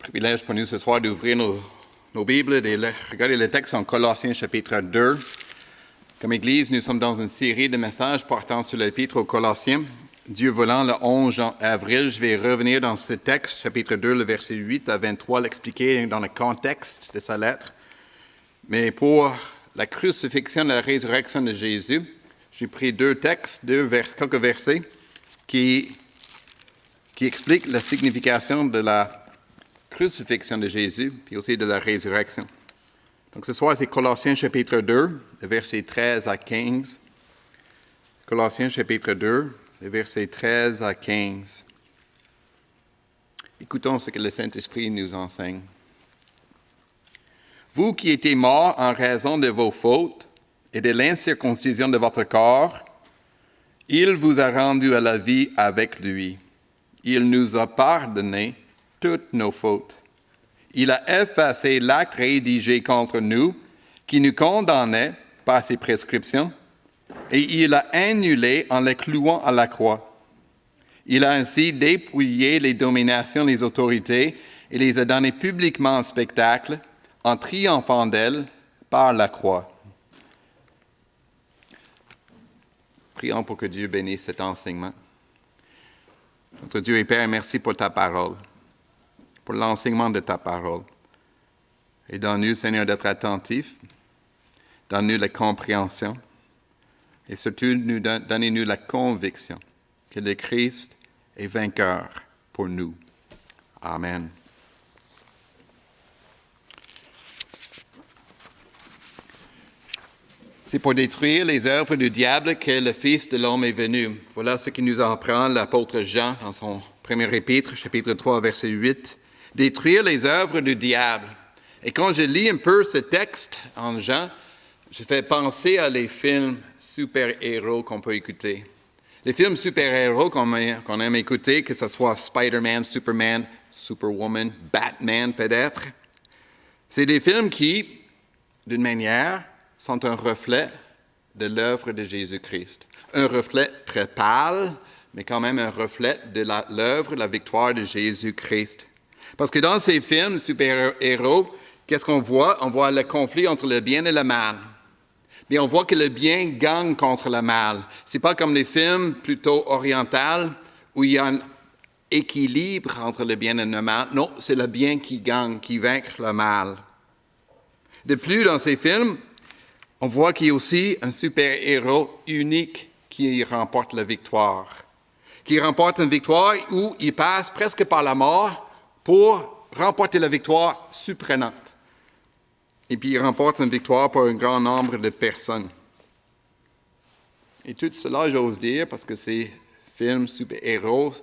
Privilège pour nous ce soir d'ouvrir nos Bibles et de regarder le texte en Colossiens chapitre 2. Comme Église, nous sommes dans une série de messages portant sur l'épître aux Colossiens. Dieu voulant, le 11 avril, je vais revenir dans ce texte, chapitre 2, le verset 8 à 23, l'expliquer dans le contexte de sa lettre. Mais pour la crucifixion et la résurrection de Jésus, j'ai pris deux textes, quelques versets qui expliquent la signification de la crucifixion de Jésus, puis aussi de la résurrection. Donc ce soir, c'est Colossiens chapitre 2, versets 13 à 15. Colossiens chapitre 2, versets 13 à 15. Écoutons ce que le Saint-Esprit nous enseigne. Vous qui étiez morts en raison de vos fautes et de l'incirconcision de votre corps, il vous a rendus à la vie avec lui. Il nous a pardonné toutes nos fautes. Il a effacé l'acte rédigé contre nous qui nous condamnait par ses prescriptions et il l'a annulé en le clouant à la croix. Il a ainsi dépouillé les dominations, les autorités et les a données publiquement en spectacle en triomphant d'elles par la croix. Prions pour que Dieu bénisse cet enseignement. Notre Dieu et Père, merci pour ta parole, pour l'enseignement de ta parole. Et donne-nous, Seigneur, d'être attentifs, donne-nous la compréhension, et surtout, donnez-nous la conviction que le Christ est vainqueur pour nous. Amen. C'est pour détruire les œuvres du diable que le Fils de l'homme est venu. Voilà ce qui nous apprend l'apôtre Jean dans son premier épître, chapitre 3, verset 8. Détruire les œuvres du diable. Et quand je lis un peu ce texte en Jean, je fais penser à les films super-héros qu'on peut écouter. Les films super-héros qu'on aime écouter, que ce soit Spider-Man, Superman, Superwoman, Batman peut-être. C'est des films qui, d'une manière, sont un reflet de l'œuvre de Jésus-Christ. Un reflet très pâle, mais quand même un reflet de l'œuvre, la victoire de Jésus-Christ. Parce que dans ces films super-héros, qu'est-ce qu'on voit? On voit le conflit entre le bien et le mal. Mais on voit que le bien gagne contre le mal. C'est pas comme les films plutôt orientaux où il y a un équilibre entre le bien et le mal. Non, c'est le bien qui gagne, qui vainc le mal. De plus, dans ces films, on voit qu'il y a aussi un super-héros unique qui remporte la victoire. Qui remporte une victoire où il passe presque par la mort pour remporter la victoire surprenante. Et puis il remporte une victoire pour un grand nombre de personnes. Et tout cela, j'ose dire, parce que ces films super-héros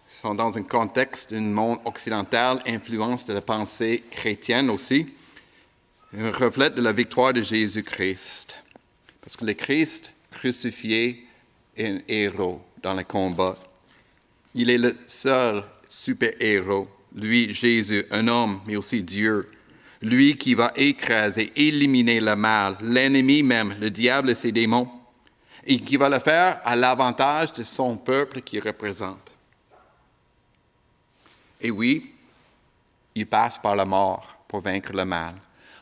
sont dans un contexte d'un monde occidental, influence de la pensée chrétienne aussi, un reflet de la victoire de Jésus-Christ. Parce que le Christ crucifié est un héros dans le combat. Il est le seul super-héros. Lui, Jésus, un homme, mais aussi Dieu. Lui qui va écraser, éliminer le mal, l'ennemi même, le diable et ses démons, et qui va le faire à l'avantage de son peuple qu'il représente. Et oui, il passe par la mort pour vaincre le mal.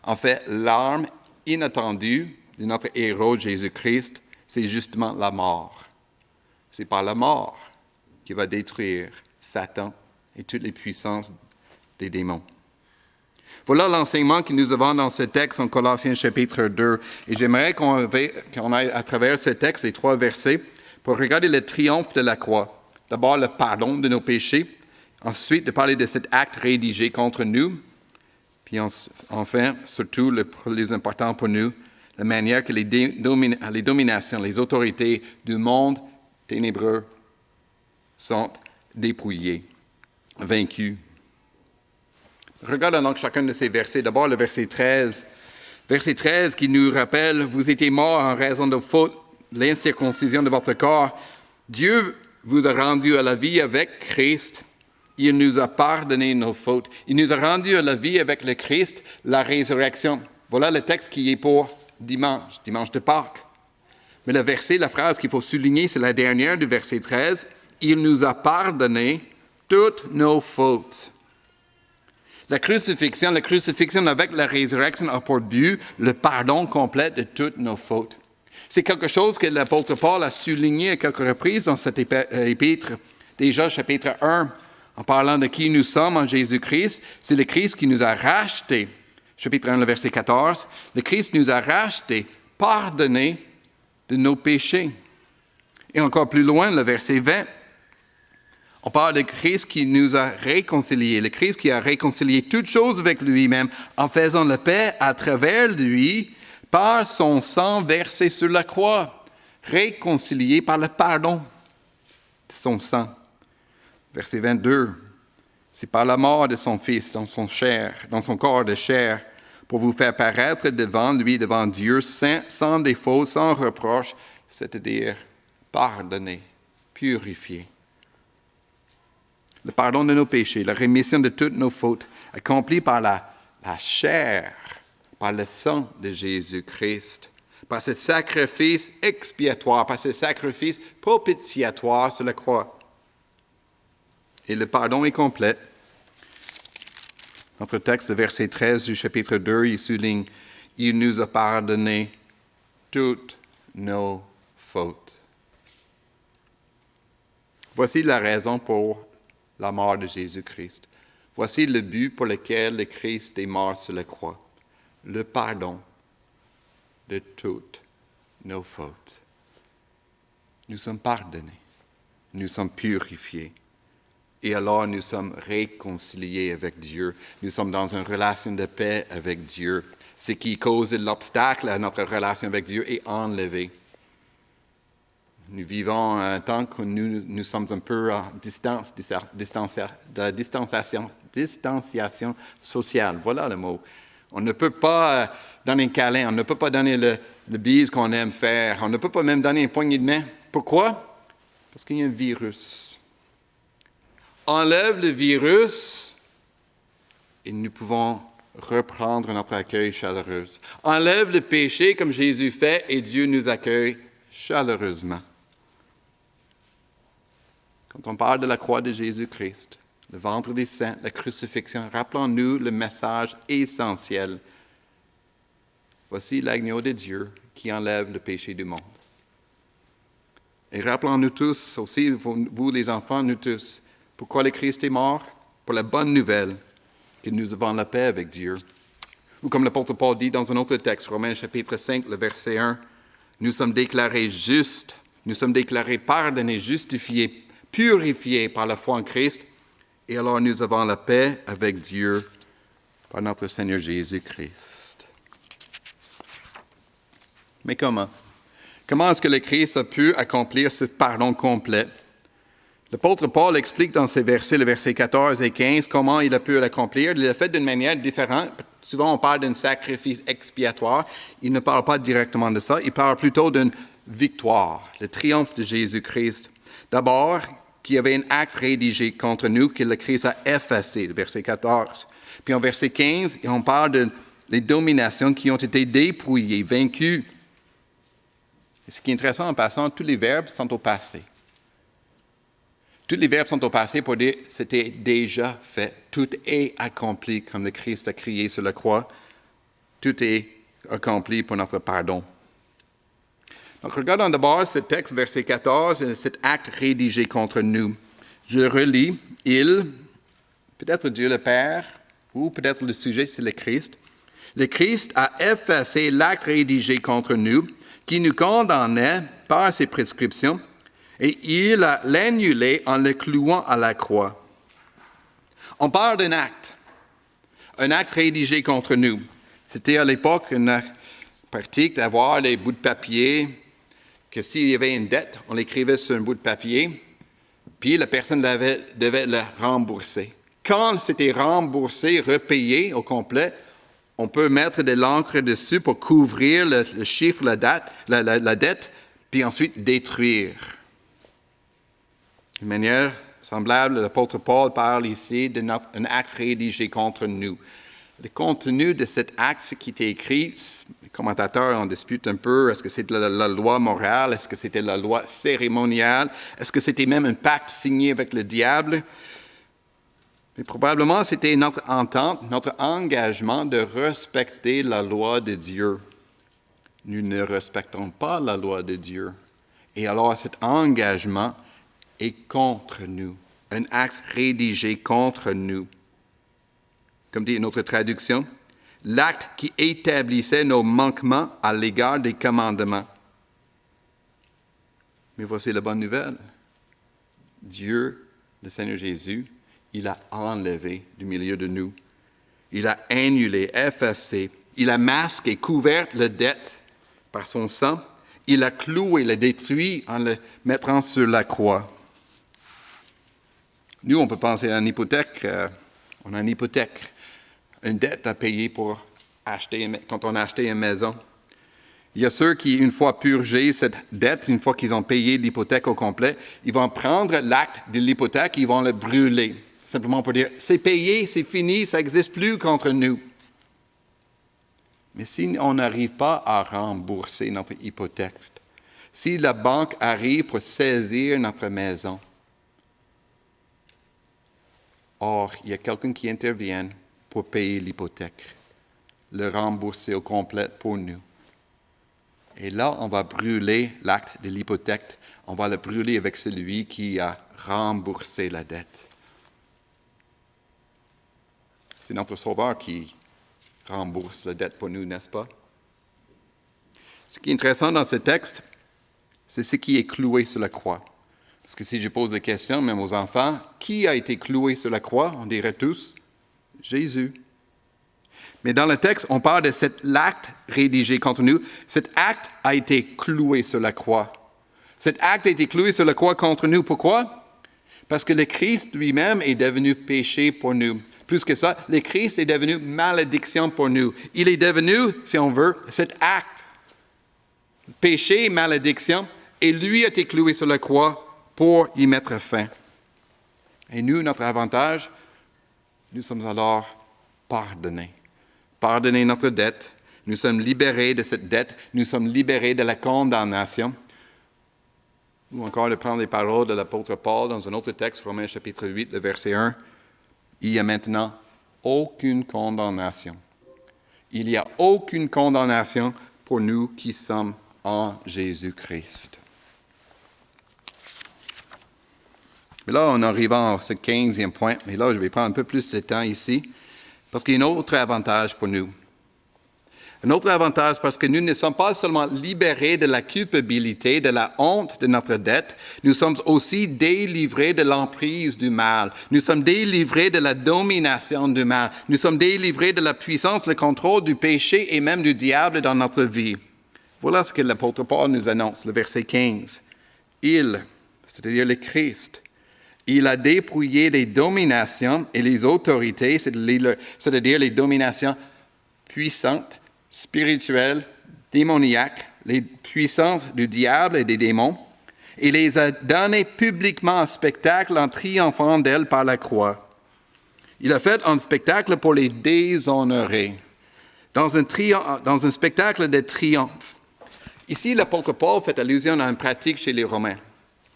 En fait, l'arme inattendue de notre héros Jésus-Christ, c'est justement la mort. C'est par la mort qu'il va détruire Satan et toutes les puissances des démons. Voilà l'enseignement que nous avons dans ce texte en Colossiens chapitre 2. Et j'aimerais qu'on aille à travers ce texte, les 3 versets, pour regarder le triomphe de la croix. D'abord, le pardon de nos péchés. Ensuite, de parler de cet acte rédigé contre nous. Puis enfin, surtout, le plus important pour nous, la manière que les dominations, les autorités du monde ténébreux sont dépouillées, vaincues. Regardons donc chacun de ces versets. D'abord, le verset 13. Verset 13 qui nous rappelle, « Vous étiez morts en raison de faute, l'incirconcision de votre corps. Dieu vous a rendu à la vie avec Christ. Il nous a pardonné nos fautes. Il nous a rendu à la vie avec le Christ, la résurrection. » Voilà le texte qui est pour dimanche de Pâques. Mais le verset, la phrase qu'il faut souligner, c'est la dernière du verset 13. « Il nous a pardonné toutes nos fautes. » La crucifixion avec la résurrection a pour but le pardon complet de toutes nos fautes. C'est quelque chose que l'apôtre Paul a souligné à quelques reprises dans cette épître. Déjà, chapitre 1, en parlant de qui nous sommes en Jésus-Christ, c'est le Christ qui nous a rachetés. Chapitre 1, le verset 14, le Christ nous a rachetés, pardonnés de nos péchés. Et encore plus loin, le verset 20, on parle de Christ qui nous a réconciliés, le Christ qui a réconcilié toutes choses avec lui-même en faisant la paix à travers lui par son sang versé sur la croix, réconcilié par le pardon de son sang. Verset 22, c'est par la mort de son Fils dans son corps de chair, pour vous faire paraître devant lui, devant Dieu, saint, sans défaut, sans reproche, c'est-à-dire pardonné, purifié. Le pardon de nos péchés, la rémission de toutes nos fautes, accompli par la chair, par le sang de Jésus-Christ, par ce sacrifice expiatoire, par ce sacrifice propitiatoire sur la croix. Et le pardon est complet. Notre texte, le verset 13 du chapitre 2, il souligne « Il nous a pardonné toutes nos fautes ». Voici la raison pour la mort de Jésus-Christ. Voici le but pour lequel le Christ est mort sur la croix. Le pardon de toutes nos fautes. Nous sommes pardonnés. Nous sommes purifiés. Et alors nous sommes réconciliés avec Dieu. Nous sommes dans une relation de paix avec Dieu. Ce qui cause l'obstacle à notre relation avec Dieu est enlevé. Nous vivons un temps où nous sommes un peu en distanciation sociale. Voilà le mot. On ne peut pas donner un câlin, on ne peut pas donner le bise qu'on aime faire, on ne peut pas même donner une poignée de main. Pourquoi? Parce qu'il y a un virus. Enlève le virus et nous pouvons reprendre notre accueil chaleureux. Enlève le péché comme Jésus fait et Dieu nous accueille chaleureusement. Quand on parle de la croix de Jésus-Christ, le ventre des saints, la crucifixion, rappelons-nous le message essentiel. Voici l'agneau de Dieu qui enlève le péché du monde. Et rappelons-nous tous, aussi vous les enfants, nous tous, pourquoi le Christ est mort? Pour la bonne nouvelle que nous avons la paix avec Dieu. Ou comme l'apôtre Paul dit dans un autre texte, Romains chapitre 5, le verset 1, nous sommes déclarés justes, nous sommes déclarés pardonnés, justifiés, purifiés par la foi en Christ, et alors nous avons la paix avec Dieu par notre Seigneur Jésus-Christ. Mais comment? Comment est-ce que le Christ a pu accomplir ce pardon complet? L'apôtre Paul explique dans ces versets, le verset 14 et 15, comment il a pu l'accomplir. Il l'a fait d'une manière différente. Souvent, on parle d'un sacrifice expiatoire. Il ne parle pas directement de ça. Il parle plutôt d'une victoire, le triomphe de Jésus-Christ. D'abord, qu'il y avait un acte rédigé contre nous que le Christ a effacé, le verset 14. Puis en verset 15, on parle des dominations qui ont été dépouillées, vaincues. Et ce qui est intéressant en passant, tous les verbes sont au passé. Tous les verbes sont au passé pour dire « c'était déjà fait ». Tout est accompli comme le Christ a crié sur la croix. Tout est accompli pour notre pardon. Donc, regardons d'abord ce texte, verset 14, cet acte rédigé contre nous. Je relis, il, peut-être Dieu le Père, ou peut-être le sujet, c'est le Christ. Le Christ a effacé l'acte rédigé contre nous, qui nous condamnait par ses prescriptions, et il a l'annulé en le clouant à la croix. On parle d'un acte rédigé contre nous. C'était à l'époque une pratique d'avoir les bouts de papier, que s'il y avait une dette, on l'écrivait sur un bout de papier, puis la personne devait le rembourser. Quand c'était remboursé, repayé au complet, on peut mettre de l'encre dessus pour couvrir le chiffre, la dette, puis ensuite détruire. D'une manière semblable, l'apôtre Paul parle ici d'un acte rédigé contre nous. Le contenu de cet acte, ce qui était écrit, les commentateurs en disputent un peu. Est-ce que c'était la loi morale? Est-ce que c'était la loi cérémoniale? Est-ce que c'était même un pacte signé avec le diable? Mais probablement, c'était notre entente, notre engagement de respecter la loi de Dieu. Nous ne respectons pas la loi de Dieu. Et alors, cet engagement est contre nous, un acte rédigé contre nous. Comme dit une autre traduction, l'acte qui établissait nos manquements à l'égard des commandements. Mais voici la bonne nouvelle. Dieu, le Seigneur Jésus, il a enlevé du milieu de nous. Il a annulé, effacé, il a masqué, couvert la dette par son sang. Il a cloué, l'a détruit en le mettant sur la croix. Nous, on peut penser à une hypothèque. On a une hypothèque, une dette à payer pour quand on a acheté une maison. Il y a ceux qui, une fois purgé cette dette, une fois qu'ils ont payé l'hypothèque au complet, ils vont prendre l'acte de l'hypothèque et ils vont le brûler. Simplement pour dire, c'est payé, c'est fini, ça n'existe plus contre nous. Mais si on n'arrive pas à rembourser notre hypothèque, si la banque arrive pour saisir notre maison, or, il y a quelqu'un qui intervient pour payer l'hypothèque, le rembourser au complet pour nous. Et là, on va brûler l'acte de l'hypothèque, on va le brûler avec celui qui a remboursé la dette. C'est notre Sauveur qui rembourse la dette pour nous, n'est-ce pas? Ce qui est intéressant dans ce texte, c'est ce qui est cloué sur la croix. Parce que si je pose la question, même aux enfants, qui a été cloué sur la croix? On dirait tous, Jésus. Mais dans le texte, on parle de cet acte rédigé contre nous. Cet acte a été cloué sur la croix. Cet acte a été cloué sur la croix contre nous. Pourquoi? Parce que le Christ lui-même est devenu péché pour nous. Plus que ça, le Christ est devenu malédiction pour nous. Il est devenu, si on veut, cet acte. Péché et malédiction. Et lui a été cloué sur la croix pour y mettre fin. Et nous, notre avantage, nous sommes alors pardonnés. Pardonnés notre dette. Nous sommes libérés de cette dette. Nous sommes libérés de la condamnation. Ou encore de prendre les paroles de l'apôtre Paul dans un autre texte, Romains chapitre 8, le verset 1. Il n'y a maintenant aucune condamnation. Il n'y a aucune condamnation pour nous qui sommes en Jésus-Christ. Mais là, on arrive à ce 15e point, mais là, je vais prendre un peu plus de temps ici, parce qu'il y a un autre avantage pour nous. Un autre avantage parce que nous ne sommes pas seulement libérés de la culpabilité, de la honte de notre dette, nous sommes aussi délivrés de l'emprise du mal. Nous sommes délivrés de la domination du mal. Nous sommes délivrés de la puissance, le contrôle du péché et même du diable dans notre vie. Voilà ce que l'apôtre Paul nous annonce, le verset 15. Il, c'est-à-dire le Christ, il a dépouillé les dominations et les autorités, c'est-à-dire les dominations puissantes, spirituelles, démoniaques, les puissances du diable et des démons, et les a données publiquement en spectacle en triomphant d'elles par la croix. Il a fait un spectacle pour les déshonorer, dans un spectacle de triomphe. Ici, l'apôtre Paul fait allusion à une pratique chez les Romains.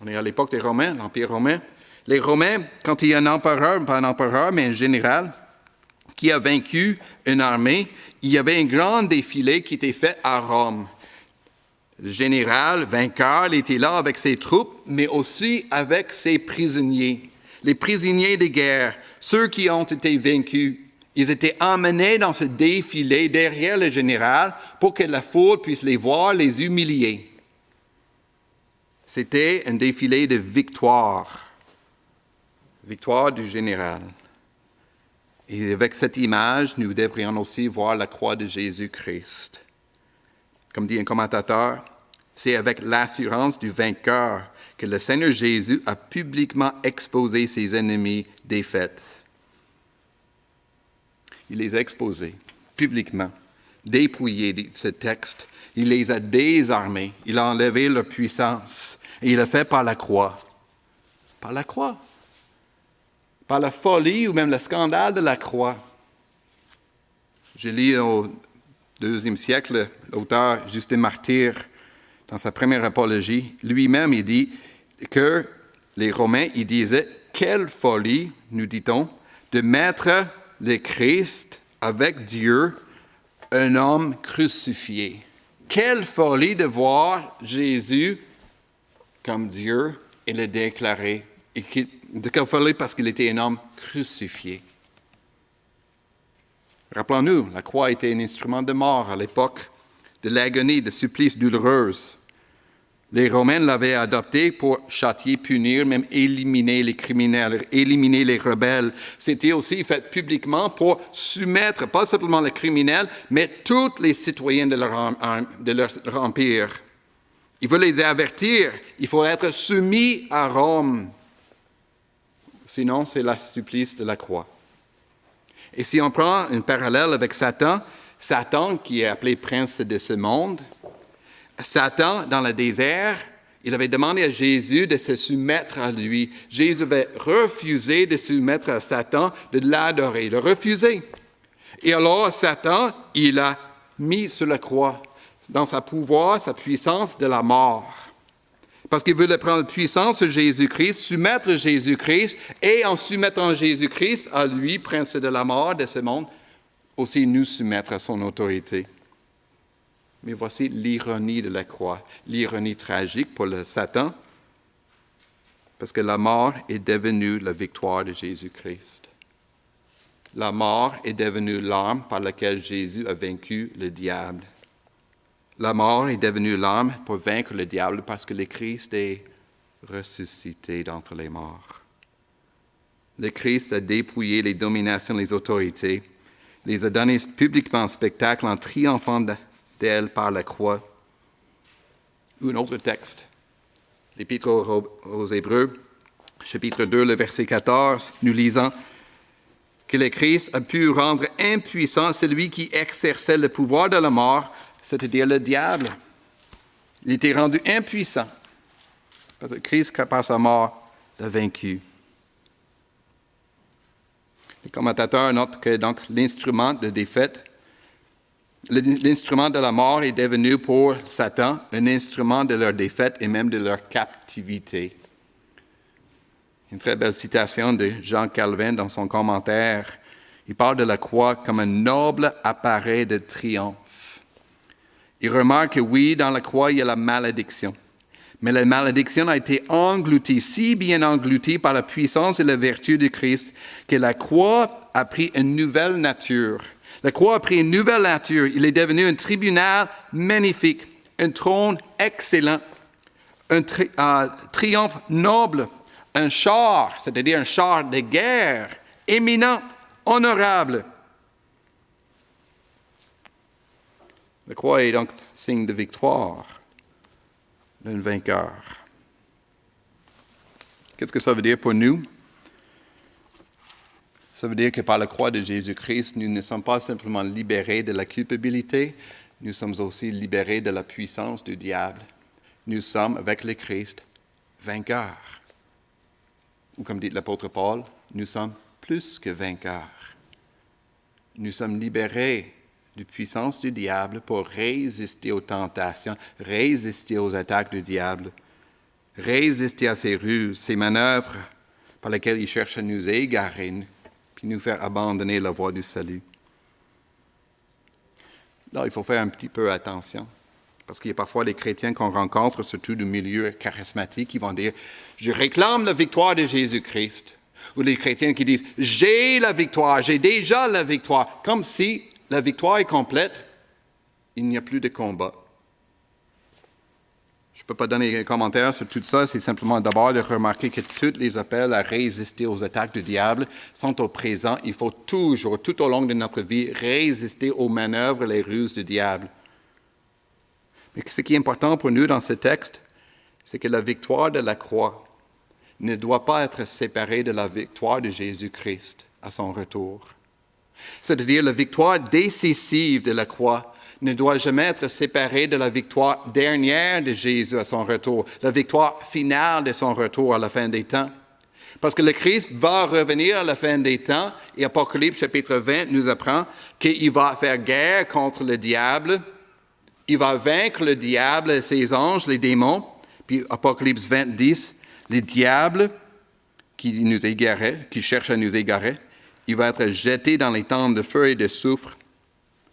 On est à l'époque des Romains, l'Empire romain. Les Romains, quand il y a un empereur, pas un empereur, mais un général, qui a vaincu une armée, il y avait un grand défilé qui était fait à Rome. Le général vainqueur, il était là avec ses troupes, mais aussi avec ses prisonniers. Les prisonniers de guerre, ceux qui ont été vaincus, ils étaient emmenés dans ce défilé derrière le général pour que la foule puisse les voir, les humilier. C'était un défilé de victoire. Victoire du général. Et avec cette image, nous devrions aussi voir la croix de Jésus-Christ. Comme dit un commentateur, c'est avec l'assurance du vainqueur que le Seigneur Jésus a publiquement exposé ses ennemis défaits. Il les a exposés publiquement, dépouillés de ce texte. Il les a désarmés. Il a enlevé leur puissance. Et il l'a fait par la croix. Par la croix. Par la folie ou même le scandale de la croix. Je lis au IIe siècle, l'auteur Justin Martyr, dans sa première apologie, lui-même, il dit que les Romains, ils disaient « Quelle folie, nous dit-on, de mettre le Christ avec Dieu, un homme crucifié. Quelle folie de voir Jésus comme Dieu et le déclarer. Et de quelle folie parce qu'il était un homme crucifié. Rappelons-nous, la croix était un instrument de mort à l'époque de l'agonie, de supplice douloureuse. Les Romains l'avaient adopté pour châtier, punir, même éliminer les criminels, éliminer les rebelles. C'était aussi fait publiquement pour soumettre, pas simplement les criminels, mais tous les citoyens de leur empire. Il faut les avertir, il faut être soumis à Rome. Sinon, c'est le supplice de la croix. Et si on prend un parallèle avec Satan, Satan qui est appelé prince de ce monde, Satan, dans le désert, il avait demandé à Jésus de se soumettre à lui. Jésus avait refusé de se soumettre à Satan, de l'adorer, de refuser. Et alors, Satan, il a mis sur la croix, dans sa pouvoir, sa puissance de la mort. Parce qu'il voulait prendre puissance sur Jésus-Christ, soumettre Jésus-Christ, et en soumettant Jésus-Christ à lui, prince de la mort de ce monde, aussi nous soumettre à son autorité. Mais voici l'ironie de la croix, l'ironie tragique pour le Satan, parce que la mort est devenue la victoire de Jésus-Christ. La mort est devenue l'arme par laquelle Jésus a vaincu le diable. La mort est devenue l'arme pour vaincre le diable parce que le Christ est ressuscité d'entre les morts. Le Christ a dépouillé les dominations, les autorités, les a donnés publiquement en spectacle en triomphant d'elle par la croix. Ou un autre texte, l'Épître aux Hébreux, chapitre 2, le verset 14, nous lisons que le Christ a pu rendre impuissant celui qui exerçait le pouvoir de la mort, c'est-à-dire le diable. Il était rendu impuissant parce que Christ, par sa mort, l'a vaincu. Les commentateurs notent que donc l'instrument de défaite, l'instrument de la mort est devenu pour Satan un instrument de leur défaite et même de leur captivité. Une très belle citation de Jean Calvin dans son commentaire. Il parle de la croix comme un noble appareil de triomphe. Il remarque que oui, dans la croix, il y a la malédiction. Mais la malédiction a été engloutie, si bien engloutie par la puissance et la vertu de Christ, que la croix a pris une nouvelle nature. La croix a pris une nouvelle nature. Il est devenu un tribunal magnifique, un trône excellent, un triomphe noble, un char, c'est-à-dire un char de guerre, éminent, honorable. La croix est donc signe de victoire d'un vainqueur. Qu'est-ce que ça veut dire pour nous? Ça veut dire que par la croix de Jésus-Christ, nous ne sommes pas simplement libérés de la culpabilité, nous sommes aussi libérés de la puissance du diable. Nous sommes, avec le Christ, vainqueurs. Ou comme dit l'apôtre Paul, nous sommes plus que vainqueurs. Nous sommes libérés de la puissance du diable pour résister aux tentations, résister aux attaques du diable, résister à ses ruses, ses manœuvres par lesquelles il cherche à nous égarer, puis nous faire abandonner la voie du salut. Là, il faut faire un petit peu attention, parce qu'il y a parfois des chrétiens qu'on rencontre, surtout du milieu charismatique, qui vont dire « Je réclame la victoire de Jésus-Christ ». Ou les chrétiens qui disent « J'ai la victoire, j'ai déjà la victoire », comme si la victoire est complète, il n'y a plus de combat. Je ne peux pas donner un commentaire sur tout ça, c'est simplement d'abord de remarquer que tous les appels à résister aux attaques du diable sont au présent. Il faut toujours, tout au long de notre vie, résister aux manœuvres, les ruses du diable. Mais ce qui est important pour nous dans ce texte, c'est que la victoire de la croix ne doit pas être séparée de la victoire de Jésus-Christ à son retour. C'est-à-dire la victoire décisive de la croix ne doit jamais être séparée de la victoire dernière de Jésus à son retour, la victoire finale de son retour à la fin des temps. Parce que le Christ va revenir à la fin des temps, et Apocalypse chapitre 20 nous apprend qu'il va faire guerre contre le diable, il va vaincre le diable et ses anges, les démons, puis Apocalypse 20, 10, les diables qui nous égaraient, qui cherchent à nous égarer, Il va être jeté dans les temps de feu et de soufre,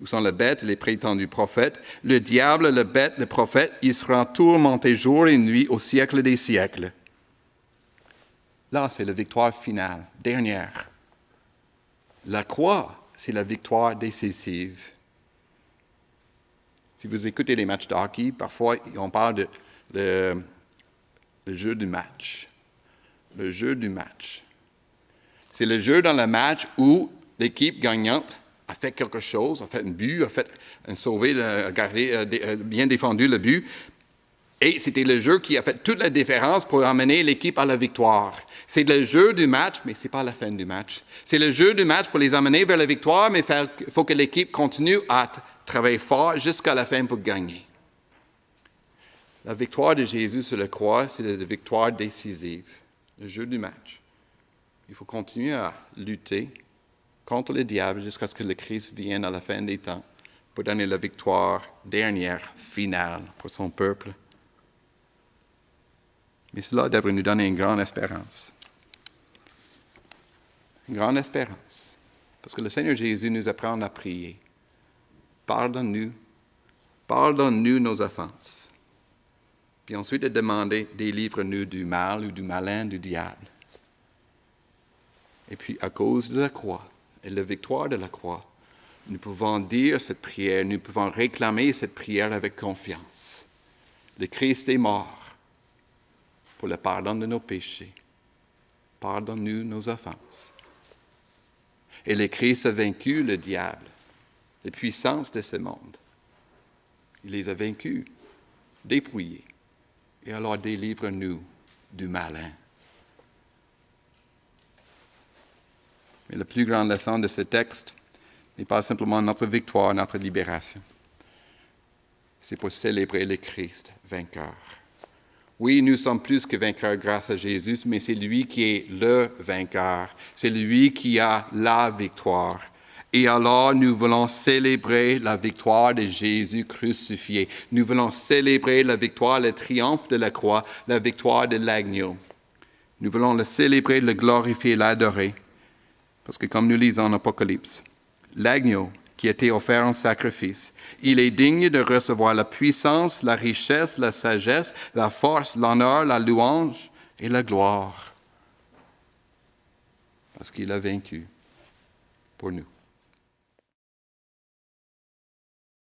où sont les bêtes et les prétendus prophètes. Le diable, le bête, le prophète, il sera tourmenté jour et nuit au siècle des siècles. Là, c'est la victoire finale, dernière. La croix, c'est la victoire décisive. Si vous écoutez les matchs de hockey, parfois on parle de le jeu du match. Le jeu du match. C'est le jeu dans le match où l'équipe gagnante a fait quelque chose, a fait un but, a fait un sauvé, bien défendu le but. Et c'était le jeu qui a fait toute la différence pour amener l'équipe à la victoire. C'est le jeu du match, mais ce n'est pas la fin du match. C'est le jeu du match pour les amener vers la victoire, mais il faut que l'équipe continue à travailler fort jusqu'à la fin pour gagner. La victoire de Jésus sur la croix, c'est la victoire décisive, le jeu du match. Il faut continuer à lutter contre le diable jusqu'à ce que le Christ vienne à la fin des temps pour donner la victoire dernière, finale pour son peuple. Mais cela devrait nous donner une grande espérance. Une grande espérance. Parce que le Seigneur Jésus nous apprend à prier. Pardonne-nous nos offenses. Puis ensuite, de demander, délivre-nous du mal ou du malin du diable. Et puis, à cause de la croix et la victoire de la croix, nous pouvons dire cette prière, nous pouvons réclamer cette prière avec confiance. Le Christ est mort pour le pardon de nos péchés. Pardonne-nous nos offenses. Et le Christ a vaincu le diable, les puissances de ce monde. Il les a vaincus, dépouillés. Et alors délivre-nous du malin. Mais la plus grande leçon de ce texte n'est pas simplement notre victoire, notre libération. C'est pour célébrer le Christ vainqueur. Oui, nous sommes plus que vainqueurs grâce à Jésus, mais c'est lui qui est le vainqueur. C'est lui qui a la victoire. Et alors, nous voulons célébrer la victoire de Jésus crucifié. Nous voulons célébrer la victoire, le triomphe de la croix, la victoire de l'agneau. Nous voulons le célébrer, le glorifier, l'adorer. Parce que comme nous lisons en Apocalypse, l'agneau qui a été offert en sacrifice, il est digne de recevoir la puissance, la richesse, la sagesse, la force, l'honneur, la louange et la gloire. Parce qu'il a vaincu pour nous.